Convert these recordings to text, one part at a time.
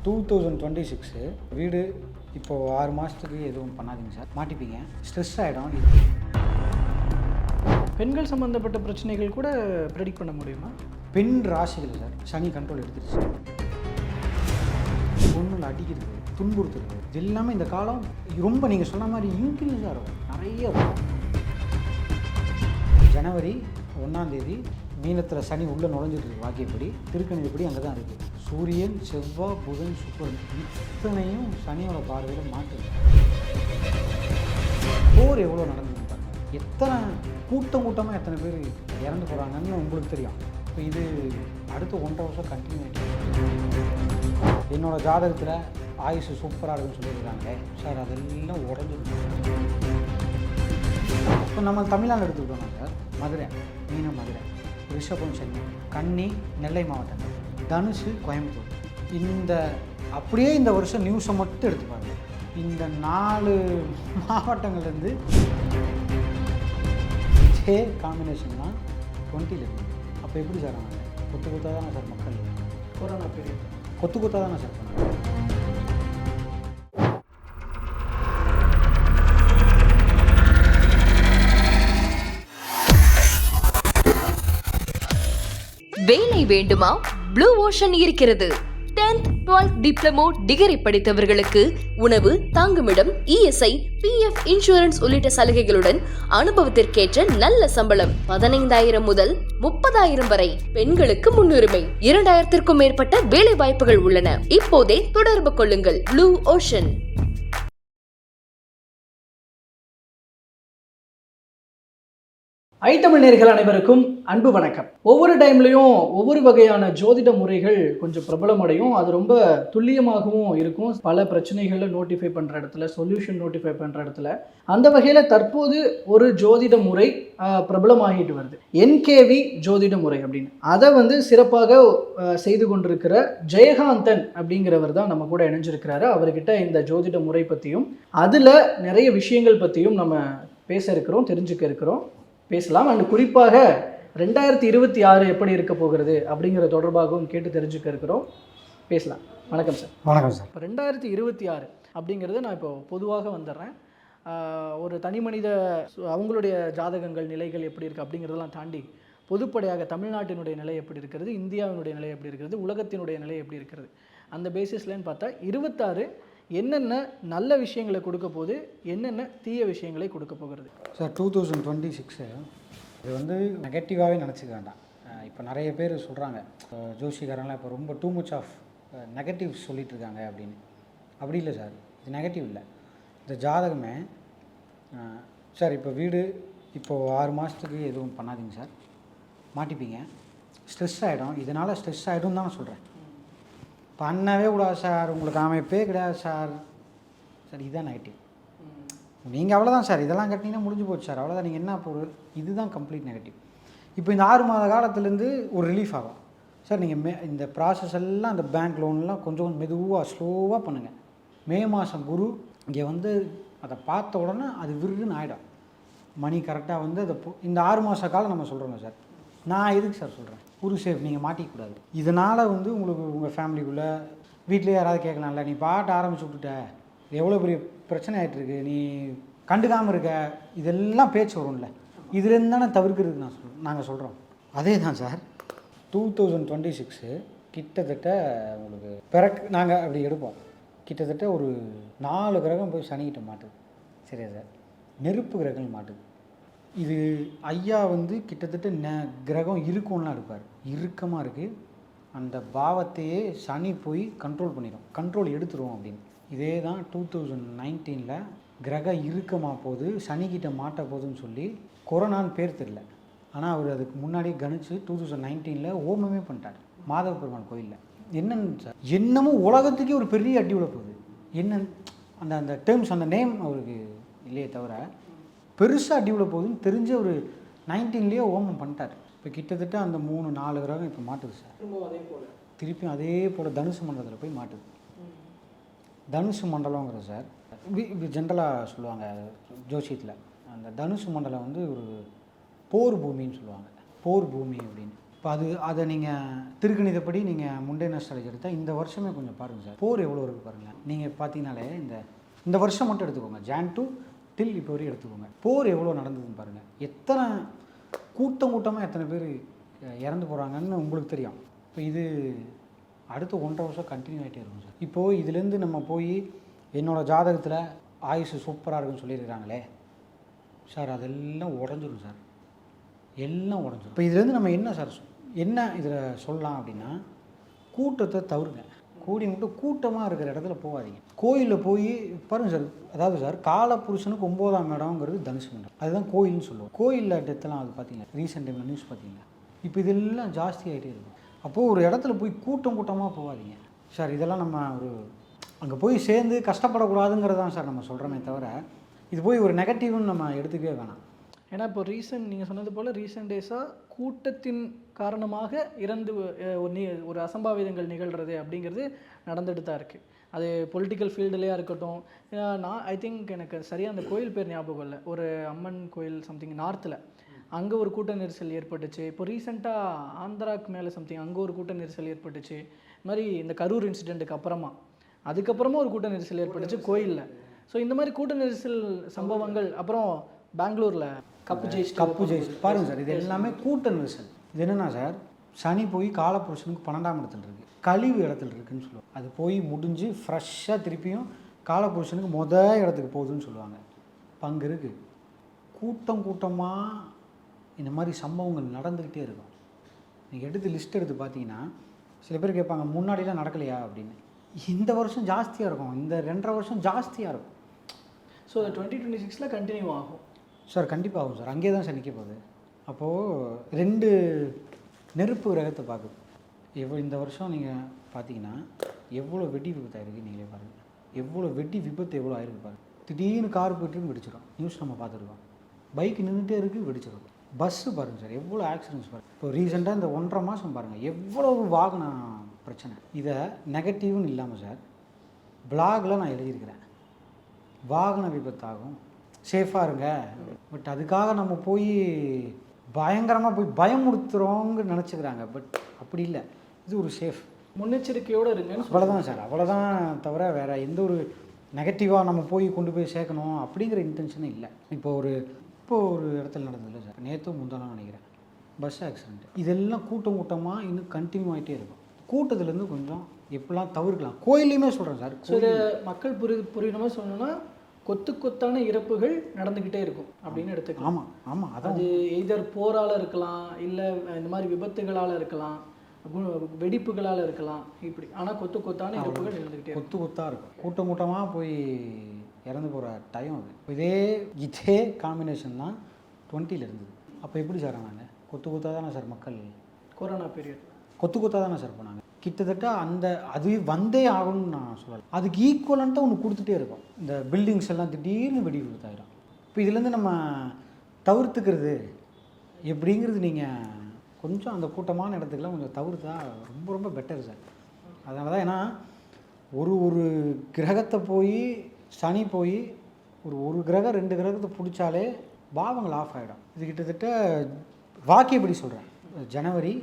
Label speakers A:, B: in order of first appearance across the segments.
A: 2026 வீடு இப்போது 6 மாதத்துக்கு எதுவும் பண்ணாதீங்க சார், மாட்டிப்பீங்க, ஸ்ட்ரெஸ் ஆகிடும்.
B: பெண்கள் சம்மந்தப்பட்ட பிரச்சனைகள் கூட ப்ரெடிக்ட் பண்ண முடியுமா?
A: பெண் ராசிகள் சார் சனி கண்ட்ரோல் எடுத்துருச்சு. பொண்ணுல அடிக்கிறது, துன்புறுத்துறது, இது எல்லாமே இந்த காலம் ரொம்ப நீங்கள் சொன்ன மாதிரி இன்க்ரீஸாக இருக்கும், நிறைய இருக்கும். ஜனவரி 1ஆம் தேதி மீனத்தில் சனி உள்ளே நுழைஞ்சிட்டு இருக்கு. வாக்கியப்படி திருக்கணிதப்படி அங்கே தான் இருக்குது. சூரியன், செவ்வாய், புதன், சுக்கிரன் இத்தனையும் சனியோட பார்வையில் மாட்டுது. போர் எவ்வளோ நடந்ததுன்னு பாருங்க. எத்தனை கூட்டமாக எத்தனை பேர் இறந்து போகிறாங்கன்னு உங்களுக்கு தெரியும். இப்போ இது அடுத்த 1.5 வருஷம் கண்டினியூ ஆகிட்டு. என்னோட ஜாதகத்தில் ஆயுசு சூப்பராக இருக்குன்னு சொல்லியிருக்காங்க சார், அதெல்லாம் உடஞ்சிருக்கு. இப்போ நம்ம தமிழ்நாடு எடுத்துக்கிட்டோம்னா சார், மதுரை, மீனம் மதுரை, ரிஷபம் சென்னை, கன்னி நெல்லை மாவட்டங்கள், தனுசு கோயம்புத்தூர். இந்த அப்படியே இந்த வருஷம் நியூஸை மட்டும் எடுத்து பாருங்கள். இந்த 4 மாவட்டங்கள்லேருந்து இதே காம்பினேஷன் தான் 20 இருக்குது. அப்போ எப்படி சார் ஆனாங்க? கொத்து தானே சார் மக்கள்
B: கொரோனா பீரியட்
A: கொத்து தானே சார் பண்ணாங்க.
C: வேலை வேண்டுமா? ப்ளூ ஓஷன் இருக்கிறது. 10th 12th டிப்ளமோ டிகிரி படித்தவர்களுக்கு உணவு, தங்குமிடம், இஎஸ்ஐ, பிஎஃப் இன்சூரன்ஸ் உள்ளிட்ட சலுகைகளுடன் அனுபவத்திற்கேற்ற நல்ல சம்பளம் 15,000 முதல் 30,000 வரை. பெண்களுக்கு முன்னுரிமை. 2,000க்கும் மேற்பட்ட வேலை வாய்ப்புகள் உள்ளன. இப்போதே தொடர்பு கொள்ளுங்கள். Blue ocean.
B: ஐத்தமிழ் நேயர்கள் அனைவருக்கும் அன்பு வணக்கம். ஒவ்வொரு டைம்லையும் ஒவ்வொரு வகையான ஜோதிட முறைகள் கொஞ்சம் பிரபலமடையும். அது ரொம்ப துல்லியமாகவும் இருக்கும். பல பிரச்சனைகளை நோட்டிஃபை பண்ணுற இடத்துல, சொல்யூஷன் நோட்டிஃபை பண்ணுற இடத்துல. அந்த வகையில் தற்போது ஒரு ஜோதிட முறை பிரபலமாகிட்டு வருது, என்கேவி ஜோதிட முறை அப்படின்னு. அதை சிறப்பாக செய்து கொண்டிருக்கிற ஜெயகாந்தன் அப்படிங்கிறவர் தான் நம்ம கூட இணைஞ்சிருக்கிறாரு. அவர்கிட்ட இந்த ஜோதிட முறை பற்றியும் அதில் நிறைய விஷயங்கள் பற்றியும் நம்ம பேச இருக்கிறோம், தெரிஞ்சுக்க இருக்கிறோம், பேசலாம். அண்ட் குறிப்பாக 2026 எப்படி இருக்க போகிறது அப்படிங்கிற தொடர்பாகவும் கேட்டு தெரிஞ்சுக்க இருக்கிறோம், பேசலாம். வணக்கம் சார்.
A: வணக்கம் சார்.
B: இப்போ 2026 அப்படிங்கிறது நான் இப்போ பொதுவாக வந்துடுறேன். ஒரு தனி மனித அவங்களுடைய ஜாதகங்கள் நிலைகள் எப்படி இருக்குது அப்படிங்கிறதெல்லாம் தாண்டி பொதுப்படையாக தமிழ்நாட்டினுடைய நிலை எப்படி இருக்கிறது, இந்தியாவினுடைய நிலை எப்படி இருக்கிறது, உலகத்தினுடைய நிலை எப்படி இருக்கிறது, அந்த பேசிஸ்லன்னு பார்த்தா 26 என்னென்ன நல்ல விஷயங்களை கொடுக்க போகுது, என்னென்ன தீய விஷயங்களை கொடுக்க போகிறது
A: சார்? 2026 இது நெகட்டிவாகவே நினச்சிக்க வேண்டாம். இப்போ நிறைய பேர் சொல்கிறாங்க, ஜோசிகாரங்களாம் இப்போ ரொம்ப டூ மச் ஆஃப் நெகட்டிவ் சொல்லிகிட்டு இருக்காங்க அப்படின்னு. அப்படி இல்லை சார், இது நெகட்டிவ் இல்லை. இந்த ஜாதகமே சார், இப்போ வீடு இப்போது 6 மாதத்துக்கு எதுவும் பண்ணாதீங்க சார், மாட்டிப்பீங்க, ஸ்ட்ரெஸ் ஆகிடும். இதனால் ஸ்ட்ரெஸ் ஆகிடும் தான் நான் சொல்கிறேன். பண்ணவே கூடாது சார், உங்களுக்கு அமைப்பே கிடையாது சார். சார் இதுதான் நெகட்டிவ். நீங்கள் அவ்வளோதான் சார், இதெல்லாம் கட்டினீங்கன்னா முடிஞ்சு போச்சு சார், அவ்வளோதான். நீங்கள் என்ன பொருள், இதுதான் கம்ப்ளீட் நெகட்டிவ். இப்போ இந்த 6 மாத காலத்துலேருந்து ஒரு ரிலீஃப் ஆகும் சார். நீங்கள் இந்த ப்ராசஸ் எல்லாம், அந்த பேங்க் லோன்லாம் கொஞ்சம் மெதுவாக ஸ்லோவாக பண்ணுங்கள். மே மாதம் குரு இங்கே அதை பார்த்த உடனே அது விருதுன்னு ஆகிடும். மணி கரெக்டாக அதை இந்த 6 மாத காலம் நம்ம சொல்கிறோங்க சார். நான் எதுக்கு சார் சொல்கிறேன், குரு சேஃப், நீங்கள் மாட்டிக்கூடாது. இதனால் உங்களுக்கு உங்கள் ஃபேமிலிக்குள்ளே வீட்டிலே யாராவது கேட்கலாம்ல, நீ பாட்ட ஆரம்பிச்சு விட்டுட்ட, எவ்வளோ பெரிய பிரச்சனை ஆகிட்டுருக்கு, நீ கண்டுக்காமல் இருக்க, இதெல்லாம் பேச்சு வரும்ல. இதுலேருந்து தானே தவிர்க்கிறதுக்கு நாங்கள் சொல்கிறோம். அதே தான் சார். 2026 கிட்டத்தட்ட உங்களுக்கு நாங்கள் அப்படி எடுப்போம். கிட்டத்தட்ட ஒரு 4 கிரகம் போய் சனிக்கிட்ட மாட்டுது. சரியா சார்? நெருப்பு கிரகங்கள் மாட்டுது. இது ஐயா கிட்டத்தட்ட கிரகம் இருக்கும்லாம் எடுப்பார், இறுக்கமாக இருக்குது. அந்த பாவத்தையே சனி போய் கண்ட்ரோல் பண்ணிடும், கண்ட்ரோல் எடுத்துருவோம் அப்படின்னு. இதே தான் 2019 கிரக இறுக்கமாக போகுது, சனிக்கிட்ட மாட்ட போகுதுன்னு சொல்லி கொரோனான்னு பேர் தெரியல. ஆனால் அவர் அதுக்கு முன்னாடியே கணிச்சு 2019 ஓமமே பண்ணிட்டார் மாதவ பெருமாள் கோயிலில். என்னன்னு சார், என்னமோ உலகத்துக்கே ஒரு பெரிய அடி விட போகுது. என்னன்னு அந்த டேர்ம்ஸ், அந்த நேம் அவருக்கு இல்லையே தவிர பெருசாக அடி விட போகுதுன்னு தெரிஞ்ச ஒரு 19 ஓமம் பண்ணிட்டார். இப்போ கிட்டத்தட்ட அந்த 3-4 கிரகம் இப்போ மாட்டுது சார். திருப்பியும் அதே போல் தனுசு மண்டலத்தில் போய் மாட்டுது. தனுசு மண்டலங்கிறது சார் ஜென்ரலாக சொல்லுவாங்க ஜோசியத்தில், அந்த தனுசு மண்டலம் ஒரு போர் பூமின்னு சொல்லுவாங்க. போர் பூமி அப்படின்னு. இப்போ அதை நீங்கள் திருக்கணிதப்படி நீங்கள் முண்டேன ஸ்ட்ராட்டஜி எடுத்தால் இந்த வருஷமே கொஞ்சம் பாருங்கள் சார், போர் எவ்வளோ இருக்குது பாருங்கள். நீங்கள் பார்த்தீங்கனாலே இந்த வருஷம் மட்டும் எடுத்துக்கோங்க, ஜான் டு டில் இப்போ வரையும் எடுத்துக்கோங்க, போர் எவ்வளோ நடந்ததுன்னு பாருங்கள். எத்தனை கூட்டமாக எத்தனை பேர் இறந்து போகிறாங்கன்னு உங்களுக்கு தெரியும். இப்போ இது அடுத்த 1.5 வருஷம் கண்டினியூ ஆகிட்டே இருக்கும் சார். இப்போது இதுலேருந்து நம்ம போய் என்னோடய ஜாதகத்தில் ஆயுசு சூப்பராக இருக்குன்னு சொல்லியிருக்கிறாங்களே சார், அதெல்லாம் உடஞ்சிரும் சார், எல்லாம் உடஞ்சிரும். இப்போ இதுலேருந்து நம்ம என்ன இதில் சொல்லலாம் அப்படின்னா, கூட்டத்தை தவிர்ங்க. கூடி மட்டும் கூட்டமாக இருக்கிற இடத்துல போகாதீங்க. கோயிலில் போய் பாருங்கள் சார், அதாவது சார் காலபுருஷனுக்கு 9ஆம் இடம்ங்கிறது தனுசு மண்டலம், அதுதான் கோயில்னு சொல்லுவோம். கோயிலில் டெத்தெல்லாம் அது பார்த்தீங்கன்னா ரீசெண்ட் டைமில் நியூஸ் பார்த்தீங்கன்னா இப்போ இதெல்லாம் ஜாஸ்தி ஆகிட்டே இருக்கும். அப்போது ஒரு இடத்துல போய் கூட்டமாக போகாதீங்க சார். இதெல்லாம் நம்ம அங்கே போய் சேர்ந்து கஷ்டப்படக்கூடாதுங்கிறது தான் சார் நம்ம சொல்கிறோமே தவிர, இது போய் ஒரு நெகட்டிவ்னு நம்ம எடுத்துக்கவே வேணாம்.
B: ஏன்னா இப்போ நீங்கள் சொன்னது போல் ரீசெண்ட் டேஸாக கூட்டத்தின் காரணமாக இறந்து ஒரு அசம்பாவிதங்கள் நிகழ்கிறது அப்படிங்கிறது நடந்துட்டு தான் இருக்குது. அது பொலிட்டிக்கல் ஃபீல்டுலேயே இருக்கட்டும். ஐ திங்க் எனக்கு சரியாக அந்த கோயில் பேர் ஞாபகம் இல்லை, ஒரு அம்மன் கோயில் சம்திங் நார்த்தில், அங்கே ஒரு கூட்ட நெரிசல் ஏற்பட்டுச்சு. இப்போ ரீசெண்டாக ஆந்திராவுக்கு மேலே சம்திங் அங்கே ஒரு கூட்ட நெரிசல் ஏற்பட்டுச்சு. இது மாதிரி இந்த கரூர் இன்சிடெண்ட்டுக்கு அதுக்கப்புறமா ஒரு கூட்ட நெரிசல் ஏற்பட்டுச்சு கோயிலில். ஸோ இந்த மாதிரி கூட்ட நெரிசல் சம்பவங்கள், அப்புறம் பெங்களூரில் கப்பு ஜெயிச்சு
A: பாருங்கள் சார், இது எல்லாமே கூட்ட நெரிசல். இது என்னென்னா சார், சனி போய் காலபுருஷனுக்கு 12ஆம் இடத்துல இருக்குது, கழிவு இடத்துல இருக்குதுன்னு சொல்லுவாங்க. அது போய் முடிஞ்சு ஃப்ரெஷ்ஷாக திருப்பியும் காலபுருஷனுக்கு இடத்துக்கு போகுதுன்னு சொல்லுவாங்க. இப்போ அங்கே இருக்குது கூட்டமாக இந்த மாதிரி சம்பவங்கள் நடந்துக்கிட்டே இருக்கும். நீங்கள் லிஸ்ட் எடுத்து பார்த்தீங்கன்னா சில பேர் கேட்பாங்க, முன்னாடிலாம் நடக்கலையா அப்படின்னு. இந்த வருஷம் ஜாஸ்தியாக இருக்கும், இந்த 2.5 வருஷம் ஜாஸ்தியாக இருக்கும்.
B: ஸோ 2026 கண்டினியூ ஆகும்
A: சார், கண்டிப்பாக ஆகும் சார். அங்கேயே தான் சார் நிற்க போகுது. அப்போது 2 நெருப்பு கிரகத்தை பார்க்குது. இந்த வருஷம் நீங்கள் பார்த்தீங்கன்னா எவ்வளோ வெடி விபத்து ஆகிருக்கு நீங்களே பாருங்கள். எவ்வளோ வெடி விபத்து எவ்வளோ ஆயிருக்கு பாருங்கள். திடீர்னு கார் போய்ட்டு வெடிச்சிடும், நியூஸ் நம்ம பார்த்துருக்கோம். பைக் நின்றுட்டே இருக்குது, வெடிச்சிடும். பஸ்ஸு பாருங்கள் சார், எவ்வளோ ஆக்சிடென்ட்ஸ் பாருங்கள். இப்போ ரீசெண்டாக இந்த 1.5 மாதம் பாருங்கள் எவ்வளவு வாகன பிரச்சனை. இதை நெகட்டிவ்னு இல்லாமல் சார், பிளாகில் நான் எழுதியிருக்கிறேன், வாகன விபத்தாகும், சேஃபாக இருங்க. பட் அதுக்காக நம்ம போய் பயங்கரமாக போய் பயமுறுத்துகிறோங்க நினச்சிக்கிறாங்க. பட் அப்படி இல்லை, இது ஒரு சேஃப்,
B: முன்னெச்சரிக்கையோடு இருங்கன்னு
A: அவ்வளோதான் சார். அவ்வளோதான் தவிர வேறு எந்த ஒரு நெகட்டிவாக நம்ம போய் சேர்க்கணும் அப்படிங்கிற இன்டென்ஷனே இல்லை. இப்போ ஒரு இடத்துல நடந்ததில்லை சார், நேற்று முந்தாலாம் நினைக்கிறேன், பஸ் ஆக்சிடென்ட். இதெல்லாம் கூட்டமாக இன்னும் கண்டினியூ ஆகிட்டே இருக்கும். கூட்டத்துலேருந்து கொஞ்சம் எப்படிலாம் தவிர்க்கலாம். கோயிலையுமே சொல்கிறேன் சார்.
B: ஸோ இதை மக்கள் புரியணுமா சொல்லணும்னா, கொத்தான இறப்புகள் நடந்துக்கிட்டே இருக்கும் அப்படின்னு எடுத்துக்கலாம்.
A: ஆமாம்
B: அது எய்தர் போரால் இருக்கலாம், இல்லை இந்த மாதிரி விபத்துகளால் இருக்கலாம், வெடிப்புகளால் இருக்கலாம், இப்படி. ஆனால் கொத்தான இறப்புகள் நடந்துக்கிட்டே
A: கொத்தாக இருக்கும். கூட்டமாக போய் இறந்து போகிற டைம் அது. இதே காம்பினேஷன் தான் 20ல் இருந்தது. அப்போ எப்படி சார் ஆனாங்க? கொத்தாக தானே சார் மக்கள்,
B: கொரோனா பீரியட்
A: கொத்தாக தானே சார் போனாங்க. கிட்டத்தட்ட அது வந்தே ஆகணும்னு நான் சொல்லலை. அதுக்கு ஈக்குவலண்ட்டாக ஒன்று கொடுத்துட்டே இருக்கும். இந்த பில்டிங்ஸ் எல்லாம் திடீர்னு வெடி விபத்தாயிடும். இப்போ இதுலேருந்து நம்ம தவிர்த்துக்கிறது எப்படிங்கிறது நீங்கள் கொஞ்சம் அந்த கூட்டமான இடத்துக்கெல்லாம் கொஞ்சம் தவிர்த்தா ரொம்ப ரொம்ப பெட்டர் சார். அதனால தான், ஏன்னா ஒரு கிரகத்தை போய் சனி போய் ஒரு கிரகம் 2 கிரகத்தை பிடிச்சாலே பாவங்கள் ஆஃப் ஆகிடும். இது கிட்டத்தட்ட வாக்கியப்படி சொல்கிறேன், ஜனவரி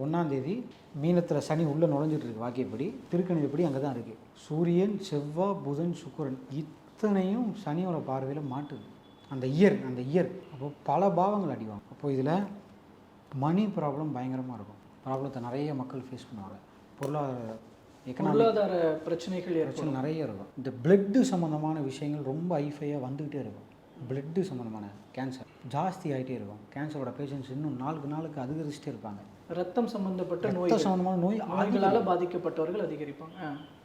A: 1ஆம் தேதி மீனத்தில் சனி உள்ளே நுழைஞ்சிட்ருக்கு. வாக்கியப்படி திருக்கணிதப்படி அங்கே தான் இருக்குது. சூரியன், செவ்வாய், புதன், சுக்கிரன் இத்தனையும் சனியோட பார்வையில் மாட்டுது. அந்த இயர் அப்போது பல பாவங்கள் அடிவாங்க. அப்போது இதில் மணி ப்ராப்ளம் பயங்கரமாக இருக்கும். ப்ராப்ளத்தை நிறைய மக்கள் ஃபேஸ் பண்ணுவாங்க. பொருளாதார பிரச்சனைகள் நிறைய இருக்கும். இந்த பிளட்டு சம்மந்தமான விஷயங்கள் ரொம்ப ஹைஃபையாக வந்துக்கிட்டே இருக்கும். பிளட்டு சம்மந்தமான கேன்சர் ஜாஸ்தி ஆகிட்டே இருக்கும். கேன்சரோட பேஷண்ட்ஸ் இன்னும் நாளுக்கு அதிகரிச்சுட்டே இருப்பாங்க.
B: ரத்தம் சம்மந்தமான நோய்
A: ஆண்களால்
B: பாதிக்கப்பட்டவர்கள்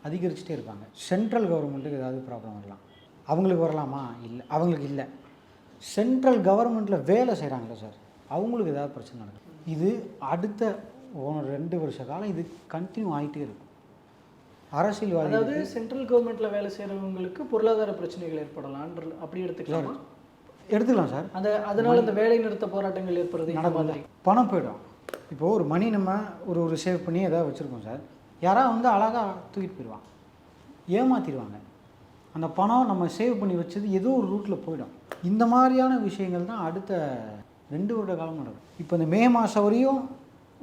A: அதிகரிச்சுட்டே இருப்பாங்க. சென்ட்ரல் கவர்மெண்ட்டுக்கு ஏதாவது ப்ராப்ளம் வரலாம், அவங்களுக்கு வரலாமா? இல்லை, அவங்களுக்கு இல்லை. சென்ட்ரல் கவர்மெண்ட்டில் வேலை செய்கிறாங்களே சார், அவங்களுக்கு ஏதாவது பிரச்சனை நடக்கும். இது அடுத்த 2 வருஷ காலம் இது கண்டினியூ ஆகிட்டே இருக்கும். அரசியல்வாதி,
B: அதாவது சென்ட்ரல் கவர்மெண்ட்டில் வேலை செய்கிறவங்களுக்கு பொருளாதார பிரச்சனைகள் ஏற்படலாம், அப்படி எடுத்துக்கலாம் சார். அதனால் இந்த வேலை நிறுத்த போராட்டங்கள் ஏற்படுறது
A: நடக்கும். பணம் போய்டும். இப்போது ஒரு மணி நம்ம ஒரு சேவ் பண்ணி எதாவது வச்சுருக்கோம் சார், யாராவது அழகாக தூக்கிட்டு போயிடுவான், ஏமாற்றிடுவாங்க. அந்த பணம் நம்ம சேவ் பண்ணி வச்சது ஏதோ ஒரு ரூட்டில் போயிடும். இந்த மாதிரியான விஷயங்கள் தான் அடுத்த 2 வருட காலம் நடக்கும். இப்போ இந்த மே மாதம் வரையும்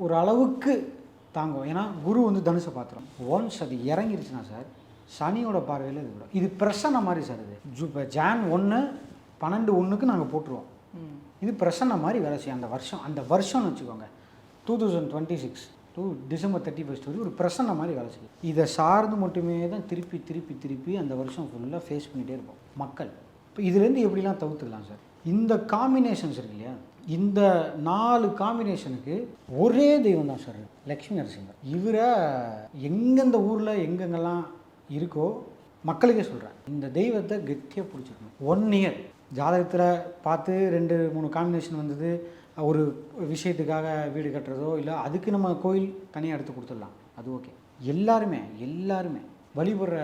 A: ஒரு அளவுக்கு தாங்கும். ஏன்னா குரு வந்து தனுசை பார்த்துரும். ஒன்ஸ் அது இறங்கிருச்சுன்னா சார் சனியோட பார்வையில் இது விடும். இது பிரசன்ன மாதிரி சார். இது இப்போ ஜான் 1 12/1 நாங்கள் போட்டுருவோம். இது பிரசன்ன மாதிரி வேலை செய்யும் அந்த வருஷம்னு வச்சுக்கோங்க. 2026 to December 31 வரைக்கும் ஒரு பிரசன்ன மாதிரி வேலை செய்யும். இதை சார்ந்து மட்டுமே தான் திருப்பி அந்த வருஷம் ஃபுல்லாக ஃபேஸ் பண்ணிகிட்டே இருப்போம் மக்கள். இப்போ இதுலேருந்து எப்படிலாம் தவிர்த்துக்கலாம் சார்? இந்த காம்பினேஷன்ஸ் இருக்கு இல்லையா, இந்த 4 காம்பினேஷனுக்கு ஒரே தெய்வம் தான் சார், லக்ஷ்மி நரசிம்மர். இவரை எங்கெந்த ஊரில் எங்கெங்கெல்லாம் இருக்கோ மக்களுக்கே சொல்கிறேன், இந்த தெய்வத்தை கெட்டியாக பிடிச்சிருக்கணும். 1 இயர் ஜாதகத்தில் பார்த்து 2-3 காம்பினேஷன் வந்தது, ஒரு விஷயத்துக்காக வீடு கட்டுறதோ இல்லை அதுக்கு நம்ம கோயில் தனியாக எடுத்து கொடுத்துடலாம், அது ஓகே. எல்லாருமே வழிபடுற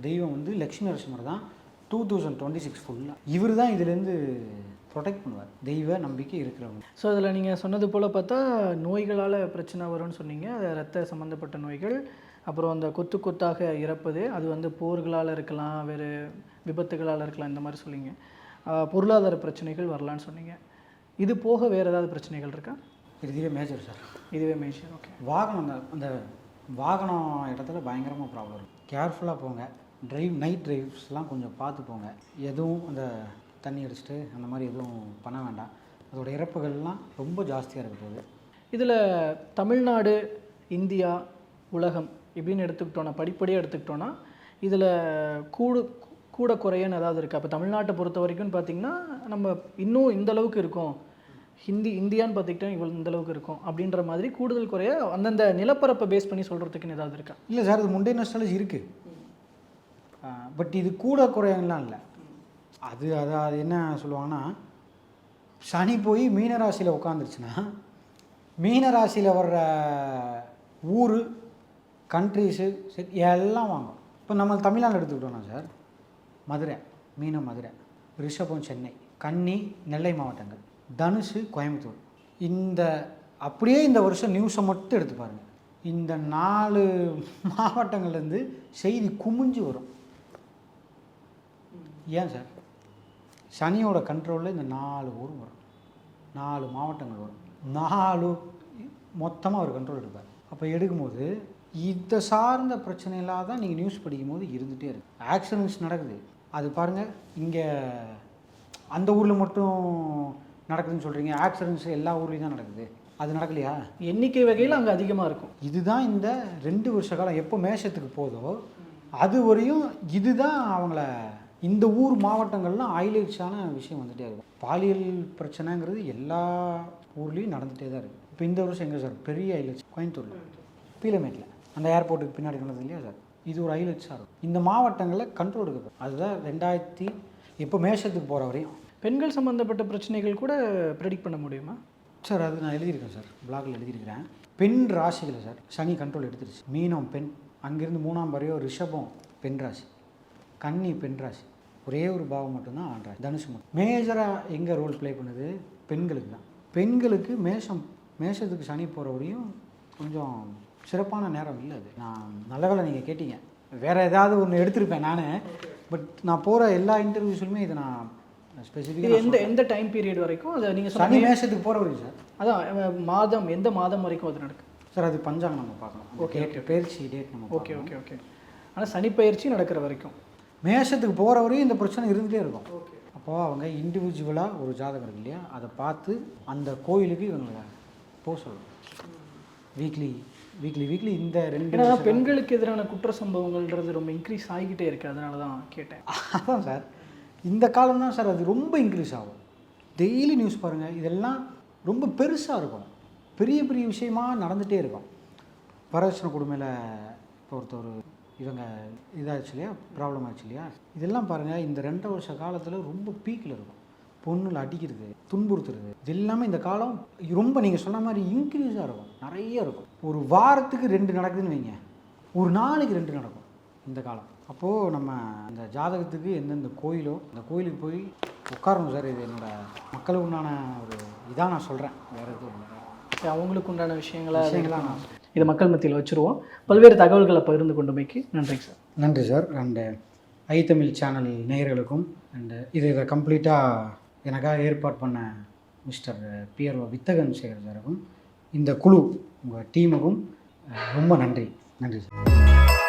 A: தெய்வம் வந்து லக்ஷ்மி நரசிம்மர் தான். 2026 ஃபுல்லாக இவர் தான் இதுலேருந்து ப்ரொடெக்ட் பண்ணுவார், தெய்வ நம்பிக்கை இருக்கிறவங்க.
B: ஸோ அதில் நீங்கள் சொன்னது போல் பார்த்தா நோய்களால் பிரச்சனை வரும்னு சொன்னீங்க. அது ரத்த சம்மந்தப்பட்ட நோய்கள், அப்புறம் அந்த கொத்தாக இறப்பது, அது வந்து போர்களால் இருக்கலாம், வேறு விபத்துகளால் இருக்கலாம், இந்த மாதிரி சொன்னீங்க. பொருளாதார பிரச்சனைகள் வரலான்னு சொன்னீங்க. இது போக வேறு ஏதாவது பிரச்சனைகள் இருக்கா?
A: இதுவே மேஜர் சார்.
B: இதுவே மேஜர். ஓகே.
A: வாகனம், அந்த வாகனம் இடத்துல பயங்கரமாக ப்ராப்ளம் இருக்கும். கேர்ஃபுல்லாக போங்க. நைட் ட்ரைவ்ஸ்லாம் கொஞ்சம் பார்த்து போங்க. எதுவும் அந்த தண்ணி அடிச்சுட்டு அந்த மாதிரி எதுவும் பண்ண வேண்டாம். அதோட இறப்புகள்லாம் ரொம்ப ஜாஸ்தியாக இருக்க போகுது.
B: இதில் தமிழ்நாடு, இந்தியா, உலகம் இப்படின்னு எடுத்துக்கிட்டோன்னா, படிப்படியாக எடுத்துக்கிட்டோன்னா இதில் கூட குறையன்னு ஏதாவது இருக்கா? இப்போ தமிழ்நாட்டை பொறுத்த வரைக்கும் பார்த்திங்கன்னா நம்ம இன்னும் இந்த அளவுக்கு இருக்கும், இந்தியான்னு பார்த்துக்கிட்டோம் இவ்வளோ இந்த அளவுக்கு இருக்கும் அப்படின்ற மாதிரி கூடுதல் குறைய அந்தந்த நிலப்பரப்பை பேஸ் பண்ணி சொல்கிறதுக்குன்னு ஏதாவது இருக்கா?
A: இல்லை சார், இது முண்டே நஷ்டாலஜி இருக்குது. பட் இது கூட குறையெல்லாம் இல்லை. அது என்ன சொல்லுவாங்கன்னா, சனி போய் மீனராசியில் உட்காந்துருச்சுன்னா மீனராசியில் வர்ற ஊர், கண்ட்ரிஸு எல்லாம் வாங்கும். இப்போ நம்ம தமிழ்நாடு எடுத்துக்கிட்டோம்னா சார், மதுரை, மீனம் மதுரை, ரிஷபம் சென்னை, கன்னி நெல்லை மாவட்டங்கள், தனுசு கோயம்புத்தூர். அப்படியே இந்த வருஷம் நியூஸை மட்டும் எடுத்து பாருங்கள். இந்த 4 மாவட்டங்கள்லேருந்து செய்தி குமிஞ்சு வரும். ஏன் சார்? சனியோட கண்ட்ரோலில் இந்த 4 ஊரும் வரும், 4 மாவட்டங்கள் வரும், 4 மொத்தமாக அவர் கண்ட்ரோல் எடுப்பார். அப்போ எடுக்கும்போது இதை சார்ந்த பிரச்சனையெல்லாம் தான் நீங்கள் நியூஸ் படிக்கும்போது இருந்துகிட்டே இருக்குது. ஆக்சிடென்ட்ஸ் நடக்குது, அது பாருங்கள். இங்கே அந்த ஊரில் மட்டும் நடக்குதுன்னு சொல்கிறீங்க, ஆக்சிடென்ட்ஸ் எல்லா ஊர்லேயும் தான் நடக்குது. அது நடக்கலையா?
B: எண்ணிக்கை வகையில் அங்கே அதிகமாக இருக்கும்.
A: இதுதான் இந்த 2 வருஷ காலம் எப்போ மேஷத்துக்கு போதோ அது வரையும் இதுதான் அவங்கள இந்த ஊர் மாவட்டங்கள்லாம் ஹைலைட்ஸான விஷயம் வந்துகிட்டே இருக்கும். பாலியல் பிரச்சனைங்கிறது எல்லா ஊர்லேயும் நடந்துகிட்டே தான் இருக்குது. இப்போ இந்த வருஷம் எங்கே சார் பெரிய ஹைலைட்ஸ்? கோயம்புத்தூரில் பீலமேட்டில் அந்த ஏர்போர்ட்டுக்கு பின்னாடி நடந்தது இல்லையா சார், இது ஒரு ஹைலைட்ஸாக இருக்கும். இந்த மாவட்டங்களில் கண்ட்ரோல் எடுக்கப்படும். அதுதான் 2000 இப்போ மேஷத்துக்கு போகிற வரையும்.
B: பெண்கள் சம்மந்தப்பட்ட பிரச்சனைகள் கூட ப்ரெடிக்ட் பண்ண முடியுமா
A: சார்? அது நான் எழுதியிருக்கேன் சார், பிளாகில் எழுதியிருக்கிறேன். பெண் ராசிகளை சார் சனி கண்ட்ரோல் எடுத்துருச்சு. மீனம் பெண், அங்கேருந்து 3ஆம் பாறையோ ரிஷபம் பெண் ராசி, கன்னி பெண் ராசி, ஒரே ஒரு பாவம் மட்டும்தான் ஆண் ராசி, தனுசு மட்டும். மேஜராக எங்கே ரோல் ப்ளே பண்ணுது? பெண்களுக்கு தான். பெண்களுக்கு மேஷத்துக்கு சனி போகிற வரையும் கொஞ்சம் சிறப்பான நேரம் இல்லை. அது நான் நல்ல வேளை நீங்கள் கேட்டீங்க, வேறு ஏதாவது ஒன்று எடுத்திருப்பேன் நான். பட் நான் போகிற எல்லா இன்டர்வியூஸுமே இதை நான் ஸ்பெசிஃபிக்காக
B: எந்த டைம் பீரியட் வரைக்கும் அதை நீங்கள்
A: சனி மேஷத்துக்கு போகிற வரைக்கும் சார்.
B: அதான் எந்த மாதம் வரைக்கும் அது நடக்கும்
A: சார்? அது பஞ்சாங்கம் நம்ம பார்க்கலாம். ஓகே, பயிற்சி டேட் நம்ம.
B: ஓகே. ஆனால் சனி பயிற்சி நடக்கிற வரைக்கும்
A: மேஷத்துக்கு போகிற வரையும் இந்த பிரச்சனை இருந்துகிட்டே இருக்கும். அப்போது அவங்க இண்டிவிஜுவலாக ஒரு ஜாதகம் இருக்கு இல்லையா, அதை பார்த்து அந்த கோயிலுக்கு இவங்களை போக சொல்லணும். வீக்லி இந்த 2.
B: ஏன்னா பெண்களுக்கு எதிரான குற்ற சம்பவங்கள்ன்றது ரொம்ப இன்க்ரீஸ் ஆகிக்கிட்டே இருக்குது, அதனால தான் கேட்டேன்.
A: அதான் சார், இந்த காலம் தான் சார் அது ரொம்ப இன்க்ரீஸ் ஆகும். டெய்லி நியூஸ் பாருங்கள், இதெல்லாம் ரொம்ப பெருசாக இருக்கும், பெரிய விஷயமாக நடந்துகிட்டே இருக்கும். வரதட்சணை கொடுமையில் இப்போ ஒருத்தர் இவங்க இதாகிடுச்சு இல்லையா, ப்ராப்ளம் ஆச்சு இல்லையா, இதெல்லாம் பாருங்கள் இந்த 2 வருஷ காலத்தில் ரொம்ப பீக்கில் இருக்கும். பொண்ணுல அடிக்கிறது, துன்புறுத்துறது, இது எல்லாமே இந்த காலம் ரொம்ப நீங்கள் சொன்ன மாதிரி இன்க்ரீஸாக இருக்கும், நிறைய இருக்கும். ஒரு வாரத்துக்கு 2 நடக்குதுன்னு வைங்க, ஒரு நாளைக்கு 2 நடக்கும் இந்த காலம். அப்போது நம்ம அந்த ஜாதகத்துக்கு எந்தெந்த கோயிலோ அந்த கோயிலுக்கு போய் உட்காரணும் சார். இது என்னோடய மக்களுக்கு உண்டான ஒரு இதாக நான் சொல்கிறேன், வேறு எதுவும் இல்லை.
B: அவங்களுக்கு உண்டான விஷயங்களாக நான் இதை மக்கள் மத்தியில் வச்சுருவோம். பல்வேறு தகவல்களை பகிர்ந்து கொண்டமைக்கு நன்றிங்க சார்.
A: நன்றி சார். அண்டு ஐத்தமிழ் சேனல் நேயர்களுக்கும் அண்டு இதை கம்ப்ளீட்டாக எனக்காக ஏற்பாடு பண்ண மிஸ்டர் பிஆர்ஓ வித்தகன் சேகர் சாருக்கும் இந்த குழு உங்கள் டீமுக்கும் ரொம்ப நன்றி சார்.